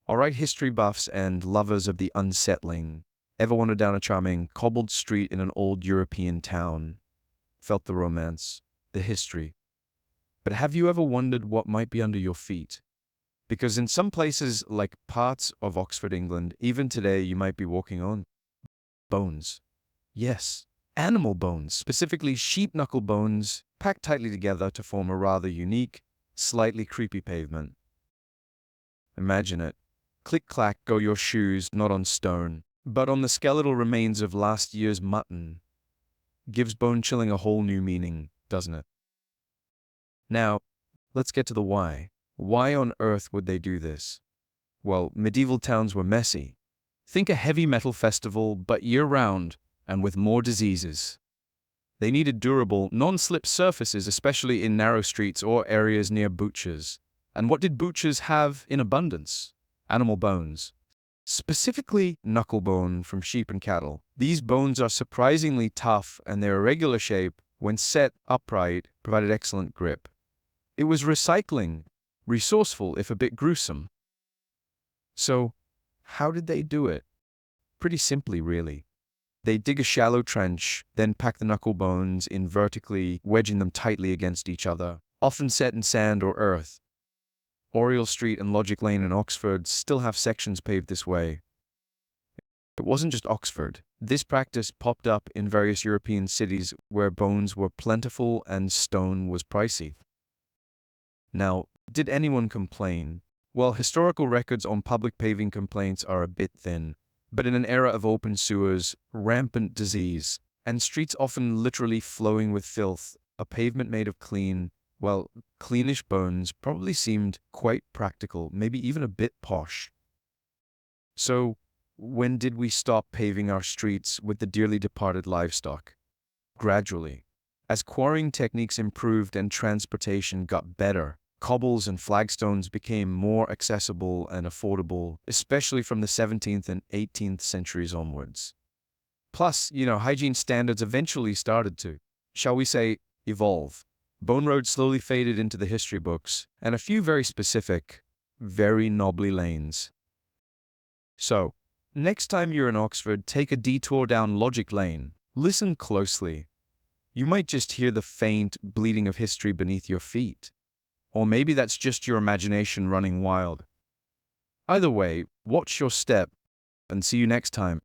All right, history buffs and lovers of the unsettling. Ever wandered down a charming, cobbled street in an old European town? Felt the romance, the history. But have you ever wondered what might be under your feet? Because in some places, like parts of Oxford, England, even today you might be walking on bones. Yes, animal bones, specifically sheep knuckle bones, packed tightly together to form a rather unique, slightly creepy pavement. Imagine it. Click-clack go your shoes, not on stone, but on the skeletal remains of last year's mutton. Gives bone chilling a whole new meaning, doesn't it? Now, let's get to the why. Why on earth would they do this? Well, medieval towns were messy. Think a heavy metal festival, but year-round, and with more diseases. They needed durable, non-slip surfaces, especially in narrow streets or areas near butchers. And what did butchers have in abundance? Animal bones. Specifically, knuckle bone from sheep and cattle. These bones are surprisingly tough, and their irregular shape, when set upright, provided excellent grip. It was recycling, resourceful if a bit gruesome. So, how did they do it? Pretty simply, really. They dig a shallow trench, then pack the knuckle bones in vertically, wedging them tightly against each other, often set in sand or earth. Oriel Street and Logic Lane in Oxford still have sections paved this way. It wasn't just Oxford. This practice popped up in various European cities where bones were plentiful and stone was pricey. Now, did anyone complain? Well, historical records on public paving complaints are a bit thin, but in an era of open sewers, rampant disease, and streets often literally flowing with filth, a pavement made of cleanish bones probably seemed quite practical, maybe even a bit posh. So, when did we stop paving our streets with the dearly departed livestock? Gradually. As quarrying techniques improved and transportation got better, cobbles and flagstones became more accessible and affordable, especially from the 17th and 18th centuries onwards. Plus, hygiene standards eventually started to, shall we say, evolve. Bone roads slowly faded into the history books, and a few very specific, very knobbly lanes. So, next time you're in Oxford, take a detour down Logic Lane. Listen closely. You might just hear the faint bleating of history beneath your feet. Or maybe that's just your imagination running wild. Either way, watch your step, and see you next time.